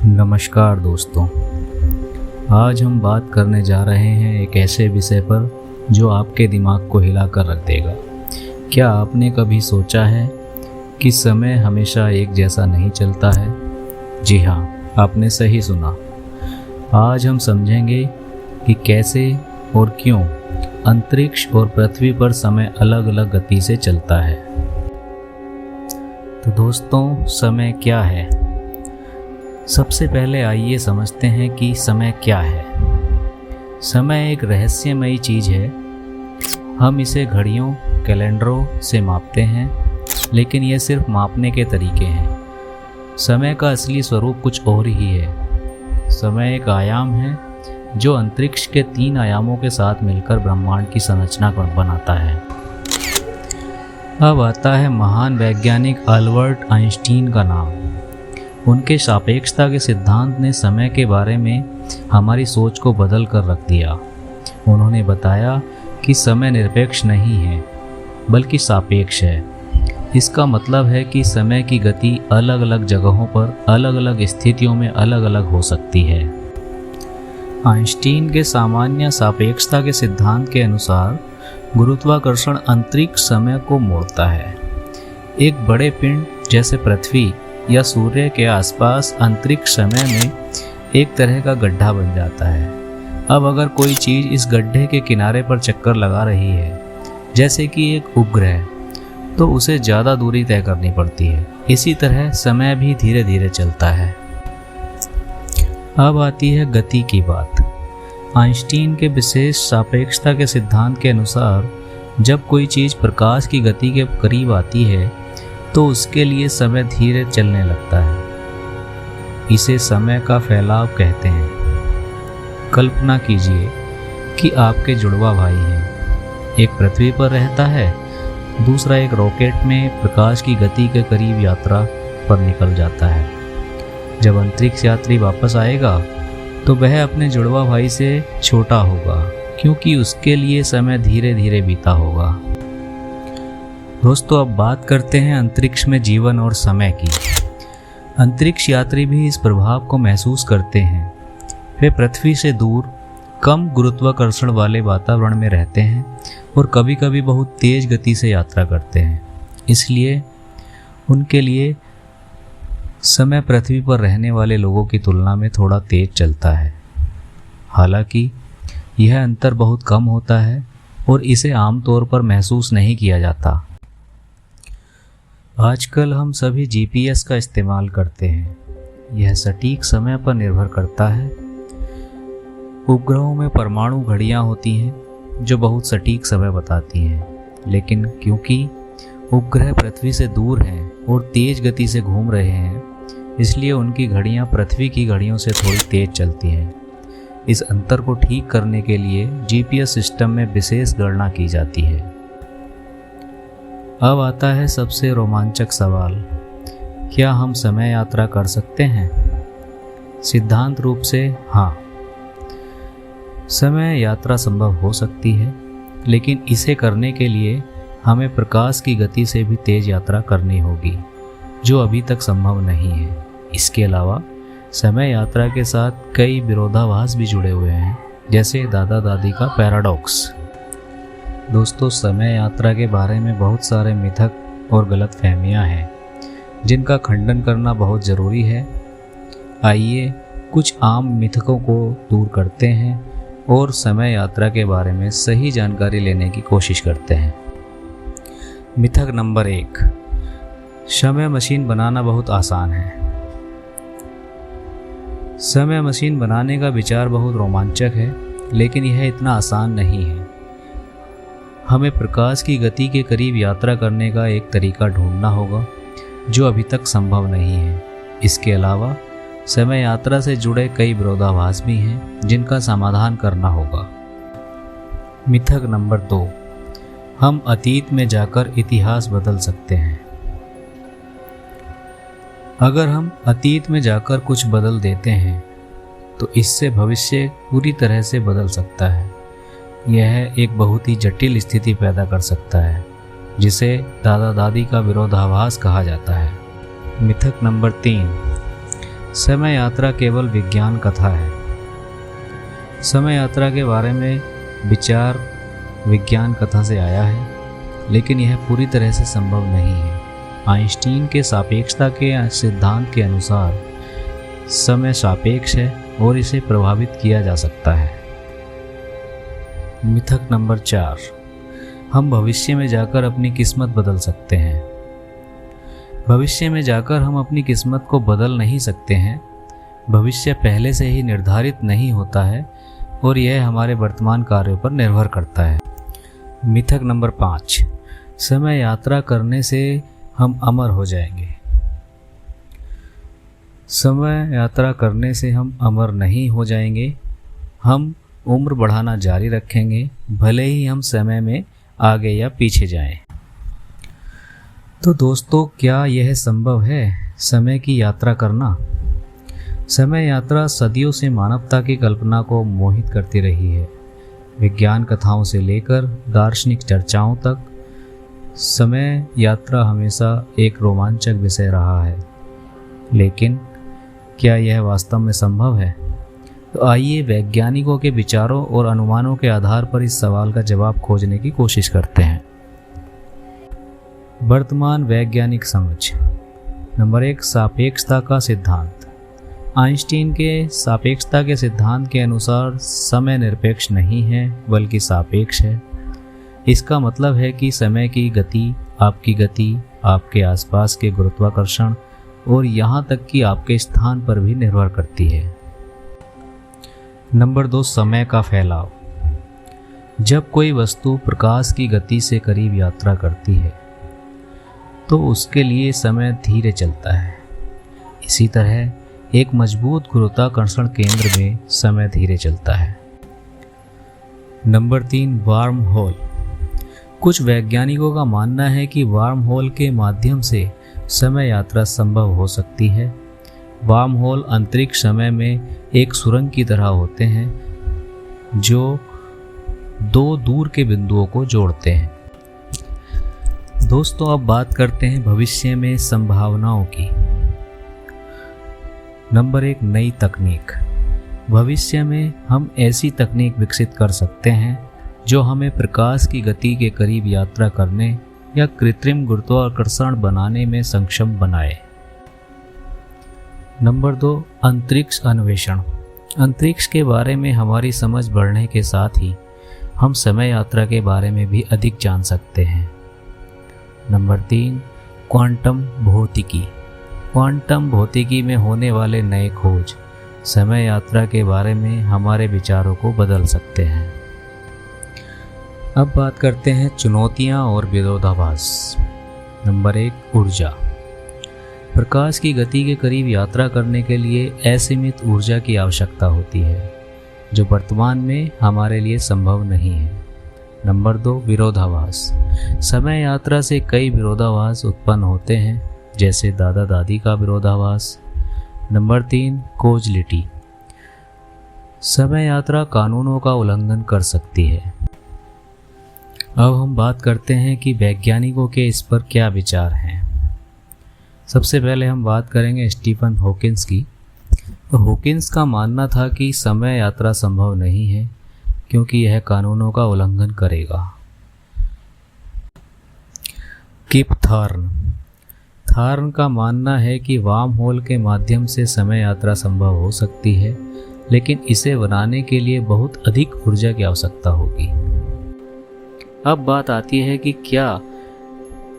नमस्कार दोस्तों, आज हम बात करने जा रहे हैं एक ऐसे विषय पर जो आपके दिमाग को हिला कर रख देगा। क्या आपने कभी सोचा है कि समय हमेशा एक जैसा नहीं चलता है? जी हाँ, आपने सही सुना। आज हम समझेंगे कि कैसे और क्यों अंतरिक्ष और पृथ्वी पर समय अलग अलग गति से चलता है। तो दोस्तों, समय क्या है? सबसे पहले आइए समझते हैं कि समय क्या है। समय एक रहस्यमयी चीज़ है। हम इसे घड़ियों, कैलेंडरों से मापते हैं, लेकिन यह सिर्फ मापने के तरीके हैं। समय का असली स्वरूप कुछ और ही है। समय एक आयाम है जो अंतरिक्ष के 3 आयामों के साथ मिलकर ब्रह्मांड की संरचना बनाता है। अब आता है महान वैज्ञानिक अल्बर्ट आइंस्टीन का नाम। उनके सापेक्षता के सिद्धांत ने समय के बारे में हमारी सोच को बदल कर रख दिया। उन्होंने बताया कि समय निरपेक्ष नहीं है, बल्कि सापेक्ष है। इसका मतलब है कि समय की गति अलग अलग जगहों पर अलग अलग स्थितियों में अलग अलग हो सकती है। आइंस्टीन के सामान्य सापेक्षता के सिद्धांत के अनुसार गुरुत्वाकर्षण अंतरिक्ष समय को मोड़ता है। एक बड़े पिंड जैसे पृथ्वी या सूर्य के आसपास अंतरिक्ष समय में एक तरह का गड्ढा बन जाता है। अब अगर कोई चीज़ इस गड्ढे के किनारे पर चक्कर लगा रही है, जैसे कि एक उपग्रह, तो उसे ज़्यादा दूरी तय करनी पड़ती है। इसी तरह समय भी धीरे धीरे चलता है। अब आती है गति की बात। आइंस्टीन के विशेष सापेक्षता के सिद्धांत के अनुसार जब कोई चीज़ प्रकाश की गति के करीब आती है तो उसके लिए समय धीरे चलने लगता है। इसे समय का फैलाव कहते हैं। कल्पना कीजिए कि आपके जुड़वा भाई हैं। एक पृथ्वी पर रहता है, दूसरा एक रॉकेट में प्रकाश की गति के करीब यात्रा पर निकल जाता है। जब अंतरिक्ष यात्री वापस आएगा तो वह अपने जुड़वा भाई से छोटा होगा, क्योंकि उसके लिए समय धीरे धीरे बीता होगा। दोस्तों, अब बात करते हैं अंतरिक्ष में जीवन और समय की। अंतरिक्ष यात्री भी इस प्रभाव को महसूस करते हैं। वे पृथ्वी से दूर, कम गुरुत्वाकर्षण वाले वातावरण में रहते हैं और कभी कभी बहुत तेज गति से यात्रा करते हैं। इसलिए उनके लिए समय पृथ्वी पर रहने वाले लोगों की तुलना में थोड़ा तेज चलता है। हालांकि यह अंतर बहुत कम होता है और इसे आमतौर पर महसूस नहीं किया जाता। आजकल हम सभी जीपीएस का इस्तेमाल करते हैं। यह सटीक समय पर निर्भर करता है। उपग्रहों में परमाणु घड़ियां होती हैं जो बहुत सटीक समय बताती हैं, लेकिन क्योंकि उपग्रह पृथ्वी से दूर हैं और तेज गति से घूम रहे हैं, इसलिए उनकी घड़ियां पृथ्वी की घड़ियों से थोड़ी तेज चलती हैं। इस अंतर को ठीक करने के लिए जीपीएस सिस्टम में विशेष गणना की जाती है। अब आता है सबसे रोमांचक सवाल, क्या हम समय यात्रा कर सकते हैं? सिद्धांत रूप से हाँ, समय यात्रा संभव हो सकती है, लेकिन इसे करने के लिए हमें प्रकाश की गति से भी तेज यात्रा करनी होगी, जो अभी तक संभव नहीं है। इसके अलावा समय यात्रा के साथ कई विरोधाभास भी जुड़े हुए हैं, जैसे दादा दादी का पैराडॉक्स। दोस्तों, समय यात्रा के बारे में बहुत सारे मिथक और गलतफहमियां हैं, जिनका खंडन करना बहुत ज़रूरी है। आइए कुछ आम मिथकों को दूर करते हैं और समय यात्रा के बारे में सही जानकारी लेने की कोशिश करते हैं। मिथक नंबर 1, समय मशीन बनाना बहुत आसान है। समय मशीन बनाने का विचार बहुत रोमांचक है, लेकिन यह इतना आसान नहीं है। हमें प्रकाश की गति के करीब यात्रा करने का एक तरीका ढूंढना होगा, जो अभी तक संभव नहीं है। इसके अलावा समय यात्रा से जुड़े कई विरोधाभास भी हैं, जिनका समाधान करना होगा। मिथक नंबर 2, हम अतीत में जाकर इतिहास बदल सकते हैं। अगर हम अतीत में जाकर कुछ बदल देते हैं तो इससे भविष्य पूरी तरह से बदल सकता है। यह एक बहुत ही जटिल स्थिति पैदा कर सकता है, जिसे दादा दादी का विरोधाभास कहा जाता है। मिथक नंबर 3, समय यात्रा केवल विज्ञान कथा है। समय यात्रा के बारे में विचार विज्ञान कथा से आया है, लेकिन यह पूरी तरह से संभव नहीं है। आइंस्टीन के सापेक्षता के सिद्धांत के अनुसार समय सापेक्ष है और इसे प्रभावित किया जा सकता है। मिथक नंबर 4, हम भविष्य में जाकर अपनी किस्मत बदल सकते हैं। भविष्य में जाकर हम अपनी किस्मत को बदल नहीं सकते हैं। भविष्य पहले से ही निर्धारित नहीं होता है और यह हमारे वर्तमान कार्यों पर निर्भर करता है। मिथक नंबर 5, समय यात्रा करने से हम अमर हो जाएंगे। समय यात्रा करने से हम अमर नहीं हो जाएंगे। हम उम्र बढ़ाना जारी रखेंगे, भले ही हम समय में आगे या पीछे जाएं। तो दोस्तों, क्या यह संभव है समय की यात्रा करना? समय यात्रा सदियों से मानवता की कल्पना को मोहित करती रही है। विज्ञान कथाओं से लेकर दार्शनिक चर्चाओं तक समय यात्रा हमेशा एक रोमांचक विषय रहा है। लेकिन क्या यह वास्तव में संभव है? तो आइए वैज्ञानिकों के विचारों और अनुमानों के आधार पर इस सवाल का जवाब खोजने की कोशिश करते हैं। वर्तमान वैज्ञानिक समझ। नंबर 1, सापेक्षता का सिद्धांत। आइंस्टीन के सापेक्षता के सिद्धांत के अनुसार समय निरपेक्ष नहीं है बल्कि सापेक्ष है। इसका मतलब है कि समय की गति, आपके आसपास के गुरुत्वाकर्षण और यहाँ तक कि आपके स्थान पर भी निर्भर करती है। नंबर 2, समय का फैलाव। जब कोई वस्तु प्रकाश की गति से करीब यात्रा करती है तो उसके लिए समय धीरे चलता है। इसी तरह एक मजबूत गुरुत्वाकर्षण केंद्र में समय धीरे चलता है। Number 3, wormhole. कुछ वैज्ञानिकों का मानना है कि वार्म होल के माध्यम से समय यात्रा संभव हो सकती है। वार्म होल अंतरिक्ष समय में एक सुरंग की तरह होते हैं जो दो दूर के बिंदुओं को जोड़ते हैं। दोस्तों, अब बात करते हैं भविष्य में संभावनाओं की। नंबर 1, नई तकनीक। भविष्य में हम ऐसी तकनीक विकसित कर सकते हैं जो हमें प्रकाश की गति के करीब यात्रा करने या कृत्रिम गुरुत्वाकर्षण बनाने में सक्षम बनाए। नंबर 2, अंतरिक्ष अन्वेषण। अंतरिक्ष के बारे में हमारी समझ बढ़ने के साथ ही हम समय यात्रा के बारे में भी अधिक जान सकते हैं। नंबर 3, क्वांटम भौतिकी। क्वांटम भौतिकी में होने वाले नए खोज समय यात्रा के बारे में हमारे विचारों को बदल सकते हैं। अब बात करते हैं चुनौतियां और विरोधाभास। नंबर 1, ऊर्जा। प्रकाश की गति के करीब यात्रा करने के लिए असीमित ऊर्जा की आवश्यकता होती है, जो वर्तमान में हमारे लिए संभव नहीं है। नंबर 2, विरोधाभास। समय यात्रा से कई विरोधाभास उत्पन्न होते हैं, जैसे दादा दादी का विरोधाभास। नंबर 3, कोजलिटी। समय यात्रा कानूनों का उल्लंघन कर सकती है। अब हम बात करते हैं कि वैज्ञानिकों के इस पर क्या विचार हैं। सबसे पहले हम बात करेंगे स्टीफन हॉकिंस की। तो हॉकिंस का मानना था कि समय यात्रा संभव नहीं है क्योंकि यह कानूनों का उल्लंघन करेगा। किप थॉर्न का मानना है कि वार्म होल के माध्यम से समय यात्रा संभव हो सकती है, लेकिन इसे बनाने के लिए बहुत अधिक ऊर्जा की आवश्यकता होगी। अब बात आती है कि क्या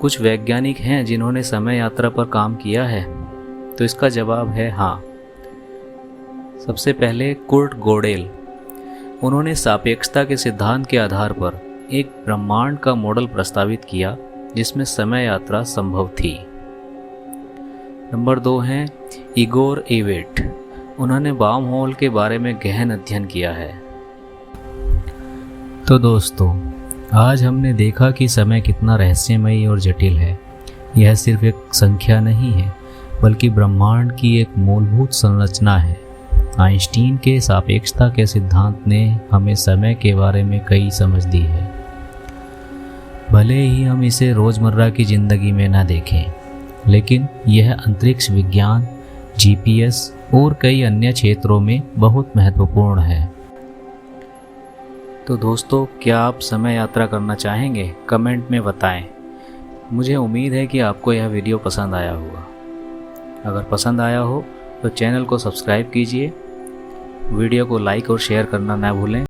कुछ वैज्ञानिक हैं जिन्होंने समय यात्रा पर काम किया है? तो इसका जवाब है हाँ। सबसे पहले कुर्ट गोडेल। उन्होंने सापेक्षता के सिद्धांत के आधार पर एक ब्रह्मांड का मॉडल प्रस्तावित किया जिसमें समय यात्रा संभव थी। नंबर 2 हैं इगोर एवेट। उन्होंने वार्म होल के बारे में गहन अध्ययन किया है। तो दोस्तों, आज हमने देखा कि समय कितना रहस्यमयी और जटिल है। यह सिर्फ एक संख्या नहीं है, बल्कि ब्रह्मांड की एक मूलभूत संरचना है। आइंस्टीन के सापेक्षता के सिद्धांत ने हमें समय के बारे में कई समझ दी है। भले ही हम इसे रोज़मर्रा की ज़िंदगी में न देखें, लेकिन यह अंतरिक्ष विज्ञान, GPS और कई अन्य क्षेत्रों में बहुत महत्वपूर्ण है। तो दोस्तों, क्या आप समय यात्रा करना चाहेंगे? कमेंट में बताएं। मुझे उम्मीद है कि आपको यह वीडियो पसंद आया होगा। अगर पसंद आया हो तो चैनल को सब्सक्राइब कीजिए, वीडियो को लाइक और शेयर करना ना भूलें।